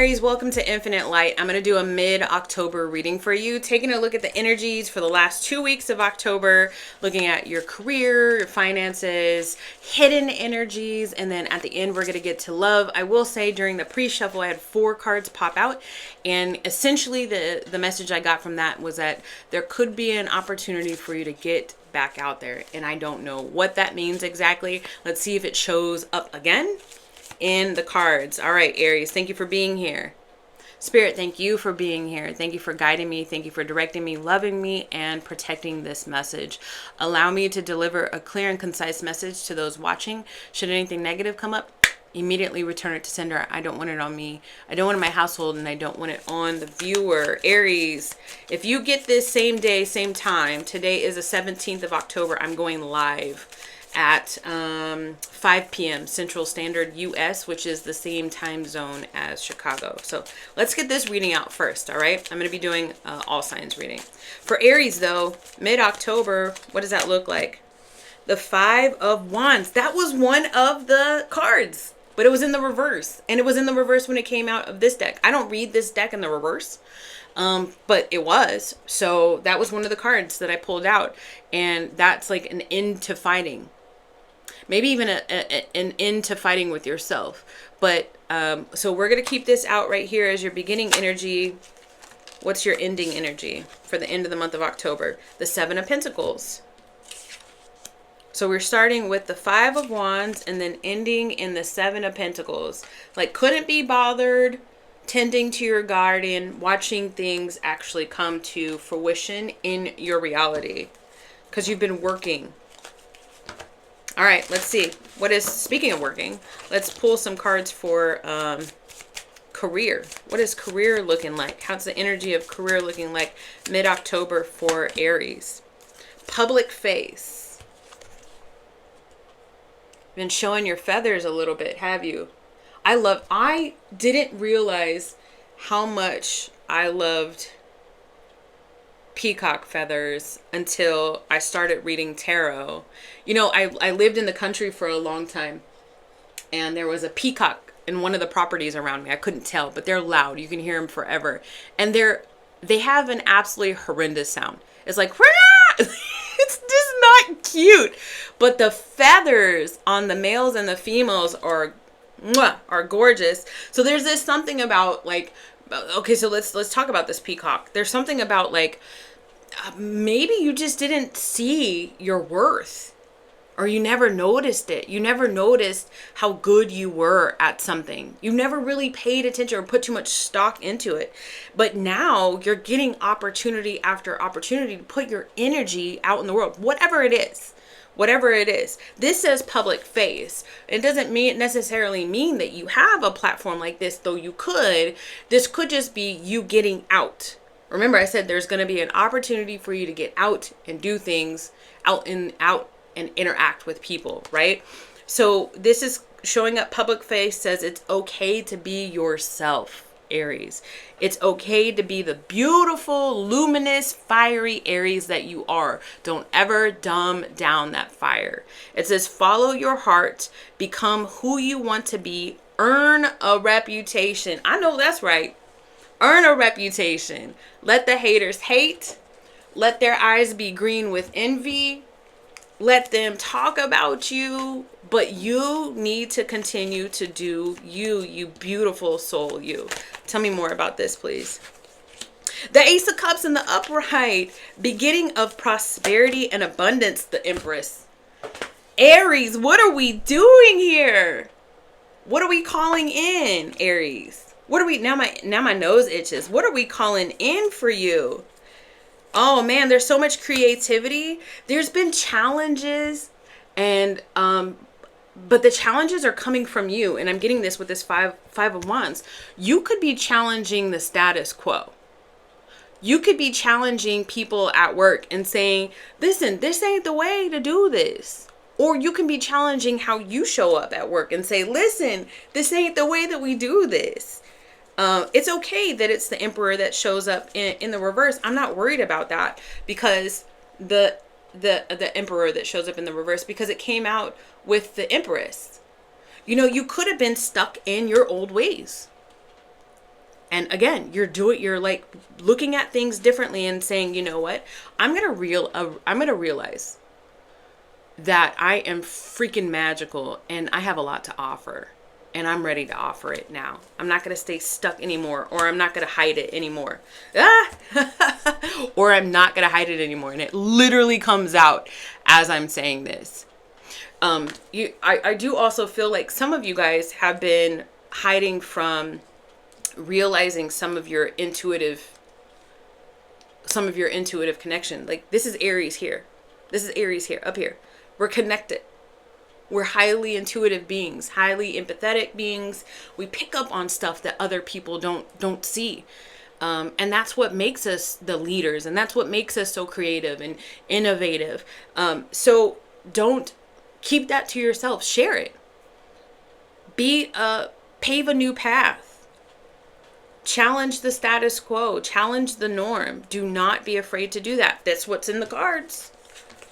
Aries, welcome to Infinite Light. I'm going to do a mid-October reading for you, taking a look at the energies for the last 2 weeks of October, looking at your career, your finances, hidden energies, and then at the end we're going to get to love. I will say during the pre-shuffle I had 4 cards pop out, and essentially the message I got from that was that there could be an opportunity for you to get back out there, and I don't know what that means exactly. Let's see if it shows up again in the cards. All right, Aries, thank you for being here. Spirit, thank you for being here. Thank you for guiding me. Thank you for directing me, loving me, and protecting this message. Allow me to deliver a clear and concise message to those watching. Should anything negative come up, immediately return it to sender. I don't want it on me. I don't want it in my household, and I don't want it on the viewer. Aries, if you get this same day, same time, today is the 17th of October. I'm going live at 5 p.m. Central Standard US, which is the same time zone as Chicago. So let's get this reading out first, all right? I'm going to be doing all signs reading. For Aries, though, mid-October, what does that look like? The 5 of Wands. That was one of the cards, but it was in the reverse. And it was in the reverse when it came out of this deck. I don't read this deck in the reverse, but it was. So that was one of the cards that I pulled out. And that's like an end to fighting. Maybe even an end to fighting with yourself. But so we're going to keep this out right here as your beginning energy. What's your ending energy for the end of the month of October? The 7 of Pentacles. So we're starting with the 5 of Wands and then ending in the 7 of Pentacles. Like, couldn't be bothered tending to your garden, watching things actually come to fruition in your reality because you've been working. All right, let's see. Speaking of working, let's pull some cards for career. What is career looking like? How's the energy of career looking like mid-October for Aries? Public face. Been showing your feathers a little bit, have you? I didn't realize how much I loved peacock feathers until I started reading tarot. You know, I lived in the country for a long time, and there was a peacock in one of the properties around me. I couldn't tell, but they're loud. You can hear them forever. And they have an absolutely horrendous sound. It's like, it's just not cute. But the feathers on the males and the females are gorgeous. So there's this something about like, okay, so let's talk about this peacock. There's something about like, maybe you just didn't see your worth, or you never noticed it. You never noticed how good you were at something. You never really paid attention or put too much stock into it. But now you're getting opportunity after opportunity to put your energy out in the world, whatever it is. Whatever it is. This says public face. It doesn't necessarily mean that you have a platform like this, though you could. This could just be you getting out. Remember, I said there's going to be an opportunity for you to get out and do things, out and interact with people, right? So this is showing up public face, says it's okay to be yourself, Aries. It's okay to be the beautiful, luminous, fiery Aries that you are. Don't ever dumb down that fire. It says follow your heart, become who you want to be, earn a reputation. I know that's right. Earn a reputation. Let the haters hate. Let their eyes be green with envy. Let them talk about you, but you need to continue to do you, you beautiful soul, you. Tell me more about this, please. The Ace of Cups in the upright, beginning of prosperity and abundance, the Empress. Aries, what are we doing here? What are we calling in, Aries? What are we, now my nose itches. What are we calling in for you? Oh man, there's so much creativity. There's been challenges, and but the challenges are coming from you. And I'm getting this with this five of Wands. You could be challenging the status quo. You could be challenging people at work and saying, listen, this ain't the way to do this. Or you can be challenging how you show up at work and say, listen, this ain't the way that we do this. It's okay that it's the Emperor that shows up in the reverse. I'm not worried about that, because the Emperor that shows up in the reverse, because it came out with the Empress. You know, you could have been stuck in your old ways. And again, you're like looking at things differently and saying, you know what, I'm gonna realize that I am freaking magical and I have a lot to offer, and I'm ready to offer it now. I'm not going to stay stuck anymore, or I'm not going to hide it anymore. Or I'm not going to hide it anymore. And it literally comes out as I'm saying this. I do also feel like some of you guys have been hiding from realizing some of your intuitive connection. Like, this is Aries here. This is Aries here, up here. We're connected. We're highly intuitive beings, highly empathetic beings. We pick up on stuff that other people don't see. And that's what makes us the leaders. And that's what makes us so creative and innovative. So don't keep that to yourself. Share it. Pave a new path. Challenge the status quo. Challenge the norm. Do not be afraid to do that. That's what's in the cards.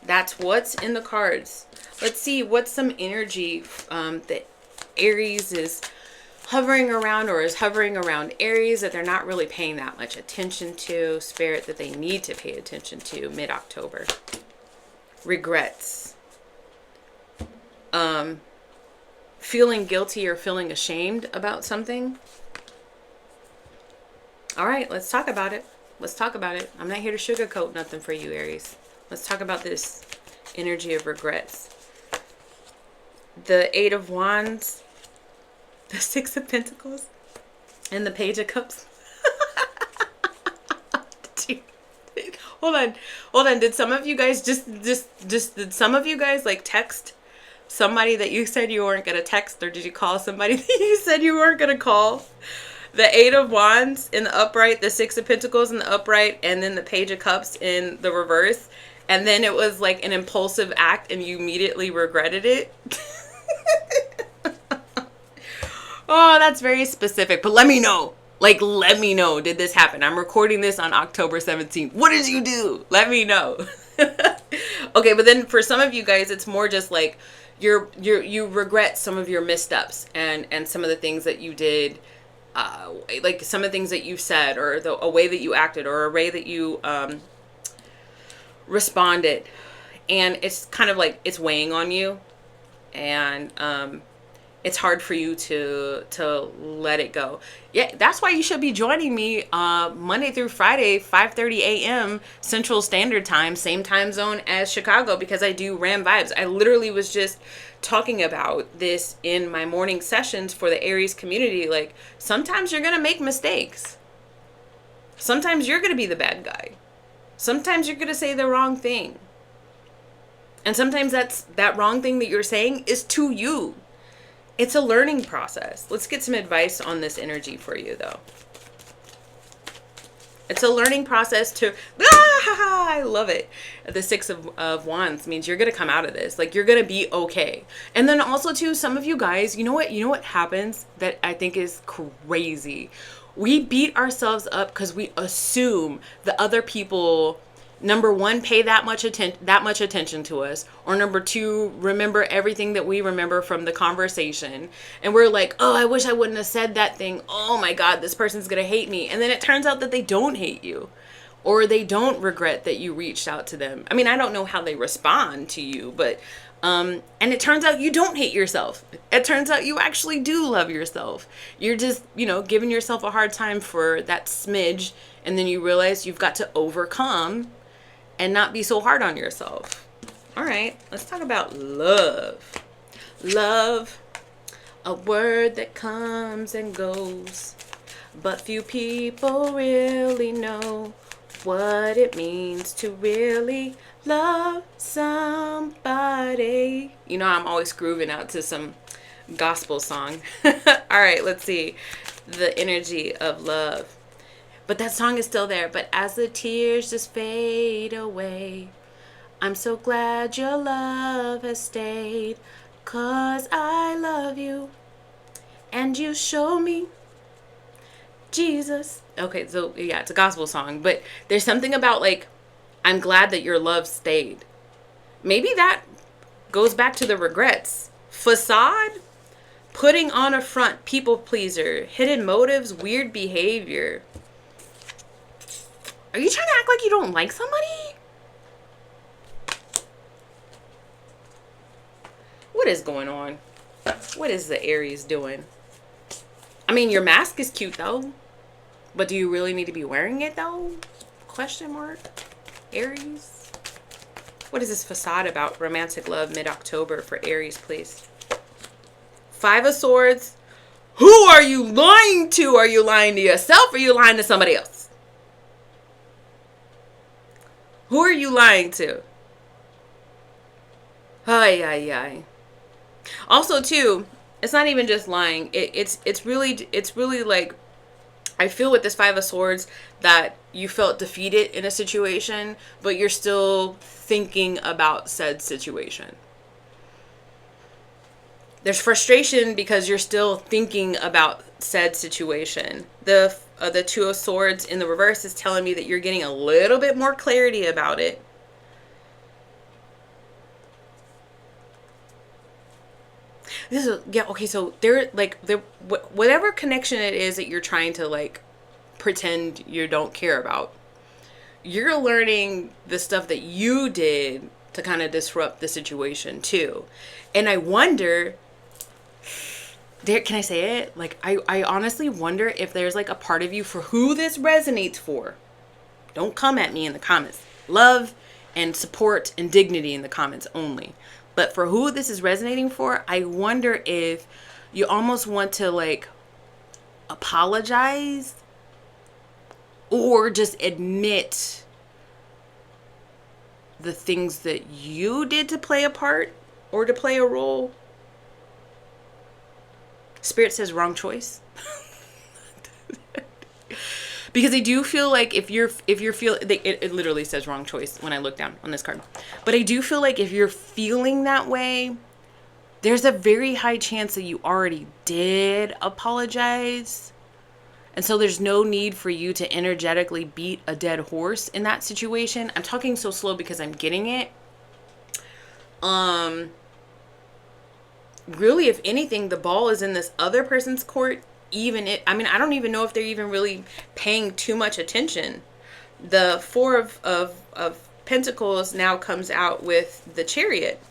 That's what's in the cards. Let's see what's some energy that Aries is hovering around, or is hovering around Aries, that they're not really paying that much attention to. Spirit, that they need to pay attention to mid-October. Regrets. Feeling guilty or feeling ashamed about something. All right, let's talk about it. Let's talk about it. I'm not here to sugarcoat nothing for you, Aries. Let's talk about this energy of regrets. The Eight of Wands, the Six of Pentacles, and the Page of Cups. Hold on. Did some of you guys did some of you guys like text somebody that you said you weren't going to text, or did you call somebody that you said you weren't going to call? The Eight of Wands in the upright, the Six of Pentacles in the upright, and then the Page of Cups in the reverse. And then it was like an impulsive act and you immediately regretted it. Oh, that's very specific. But let me know. Like, let me know. Did this happen? I'm recording this on October 17th. What did you do? Let me know. Okay, but then for some of you guys, it's more just like you regret some of your missteps and some of the things that you did, like some of the things that you said, or a way that you acted, or a way that you responded, and it's kind of like it's weighing on you, and it's hard for you to let it go. Yeah, that's why you should be joining me Monday through Friday, 5:30 a.m. Central Standard Time, same time zone as Chicago, because I do Ram Vibes. I literally was just talking about this in my morning sessions for the Aries community. Like, sometimes you're gonna make mistakes. Sometimes you're gonna be the bad guy. Sometimes you're gonna say the wrong thing. And sometimes that wrong thing that you're saying is to you. It's a learning process. Let's get some advice on this energy for you, though. It's a learning process to... I love it. The Six of Wands means you're going to come out of this. Like, you're going to be okay. And then also, too, some of you guys, you know what happens that I think is crazy? We beat ourselves up because we assume the other people... Number one, pay that much attention to us, or number two, remember everything that we remember from the conversation, and we're like, oh, I wish I wouldn't have said that thing. Oh my God, this person's gonna hate me. And then it turns out that they don't hate you, or they don't regret that you reached out to them. I mean, I don't know how they respond to you, but and it turns out you don't hate yourself. It turns out you actually do love yourself. You're just, giving yourself a hard time for that smidge, and then you realize you've got to overcome and not be so hard on yourself. All right, let's talk about love. Love, a word that comes and goes, but few people really know what it means to really love somebody. I'm always grooving out to some gospel song. All right, let's see. The energy of love. But that song is still there. But as the tears just fade away, I'm so glad your love has stayed. 'Cause I love you and you show me Jesus. Okay, so yeah, it's a gospel song. But there's something about like, I'm glad that your love stayed. Maybe that goes back to the regrets. Facade, Putting on a front, people pleaser, hidden motives, weird behavior. Are you trying to act like you don't like somebody? What is going on? What is the Aries doing? I mean, your mask is cute though. But do you really need to be wearing it though? Question mark. Aries. What is this facade about? Romantic love mid-October for Aries, please. 5 of Swords. Who are you lying to? Are you lying to yourself or are you lying to somebody else? Who are you lying to? Ay, ay, ay. Also, too, it's not even just lying. It's really like, I feel with this 5 of Swords that you felt defeated in a situation, but you're still thinking about said situation. There's frustration because you're still thinking about said situation. The 2 of Swords in the reverse is telling me that you're getting a little bit more clarity about it. This is, yeah, okay, so there, like, whatever connection it is that you're trying to, like, pretend you don't care about, you're learning the stuff that you did to kind of disrupt the situation, too. And I wonder, can I say it? Like, I honestly wonder if there's, like, a part of you for who this resonates for. Don't come at me in the comments. Love and support and dignity in the comments only. But for who this is resonating for, I wonder if you almost want to, like, apologize or just admit the things that you did to play a part or to play a role. Spirit says wrong choice. Because I do feel like if you're it literally says wrong choice when I look down on this card. But I do feel like if you're feeling that way, there's a very high chance that you already did apologize. And so there's no need for you to energetically beat a dead horse in that situation. I'm talking so slow because I'm getting it. Really, if anything, the ball is in this other person's court. I mean, I don't even know if they're even really paying too much attention. The 4 of Pentacles now comes out with the Chariot.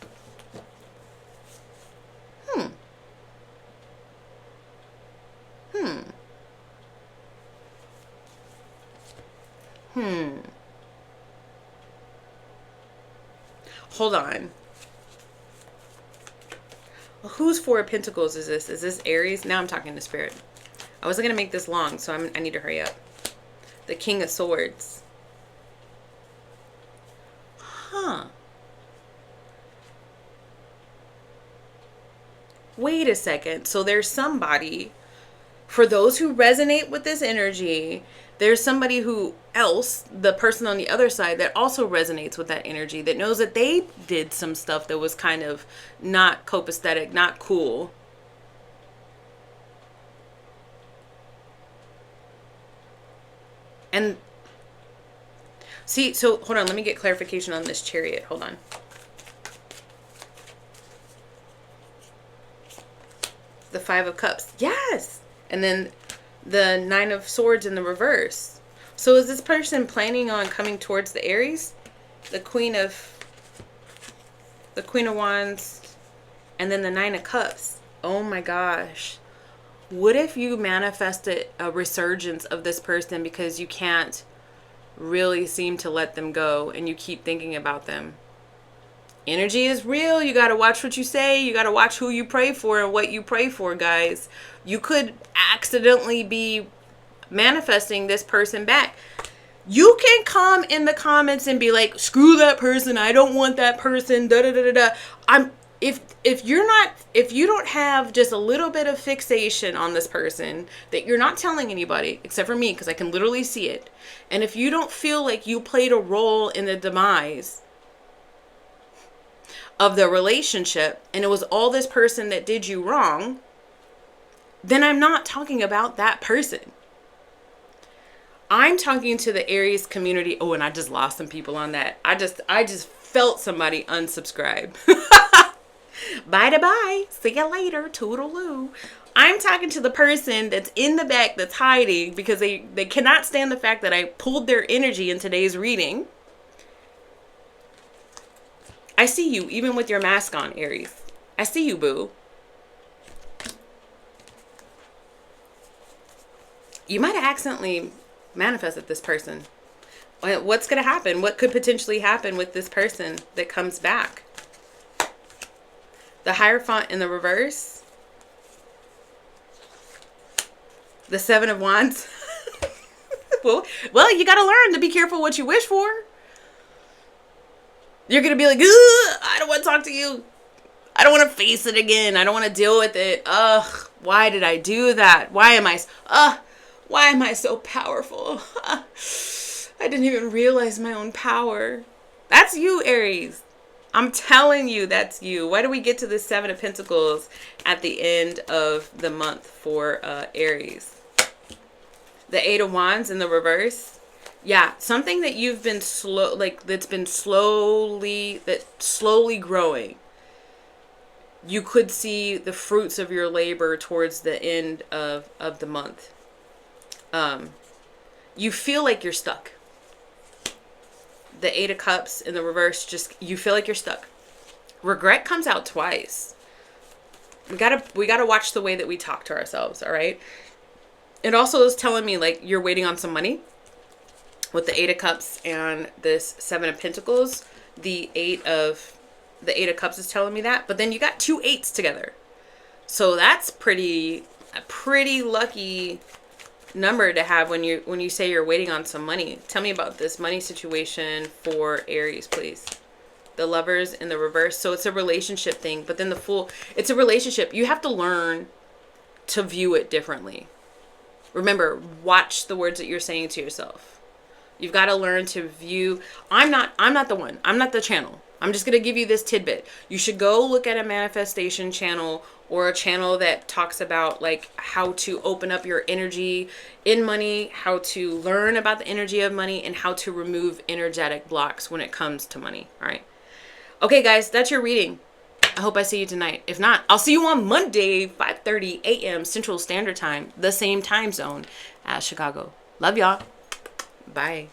Hold on. Well, whose 4 of Pentacles is this? Is this Aries? Now I'm talking to Spirit. I wasn't going to make this long, so I need to hurry up. The King of Swords. Huh. Wait a second. So there's somebody, for those who resonate with this energy, there's somebody who else, the person on the other side, that also resonates with that energy, that knows that they did some stuff that was kind of not copacetic, not cool. And see, so hold on, let me get clarification on this Chariot. Hold on. The 5 of Cups. Yes. And then the 9 of Swords in the reverse. So is this person planning on coming towards the Aries? The Queen of Wands and then the 9 of Cups. Oh my gosh. What if you manifested a resurgence of this person because you can't really seem to let them go and you keep thinking about them? Energy is real. You got to watch what you say. You got to watch who you pray for and what you pray for, guys. You could accidentally be manifesting this person back. You can come in the comments and be like, screw that person. I don't want that person. Da da da da da. If you don't have just a little bit of fixation on this person that you're not telling anybody except for me, because I can literally see it. And if you don't feel like you played a role in the demise of the relationship and it was all this person that did you wrong, then I'm not talking about that person. I'm talking to the Aries community. Oh, and I just lost some people on that. I just felt somebody unsubscribe. Bye to bye. See you later. Toodaloo. I'm talking to the person that's in the back that's hiding because they cannot stand the fact that I pulled their energy in today's reading. I see you, even with your mask on, Aries. I see you, boo. You might have accidentally manifested this person. What's going to happen? What could potentially happen with this person that comes back? The Hierophant in the reverse. The Seven of Wands. well, you got to learn to be careful what you wish for. You're going to be like, I don't want to talk to you. I don't want to face it again. I don't want to deal with it. Ugh, why did I do that? Why am I so powerful? I didn't even realize my own power. That's you, Aries. I'm telling you, that's you. Why do we get to the Seven of Pentacles at the end of the month for Aries? The Eight of Wands in the reverse. Yeah, something that you've been that's been slowly growing. You could see the fruits of your labor towards the end of the month. You feel like you're stuck. The Eight of Cups in the reverse, you feel like you're stuck. Regret comes out twice. We gotta watch the way that we talk to ourselves, all right? It also is telling me like you're waiting on some money with the Eight of Cups and this Seven of Pentacles. The Eight of Cups is telling me that, but then you got two eights together. So that's a pretty lucky number to have when you say you're waiting on some money. Tell me about this money situation for Aries, please. The Lovers in the reverse. So it's a relationship thing, but then the Fool, it's a relationship. You have to learn to view it differently. Remember, watch the words that you're saying to yourself. You've got to learn to view. I'm not the one. I'm not the channel. I'm just going to give you this tidbit. You should go look at a manifestation channel or a channel that talks about like how to open up your energy in money, how to learn about the energy of money, and how to remove energetic blocks when it comes to money. All right. Okay, guys, that's your reading. I hope I see you tonight. If not, I'll see you on Monday, 5:30 a.m. Central Standard Time, the same time zone as Chicago. Love y'all. Bye.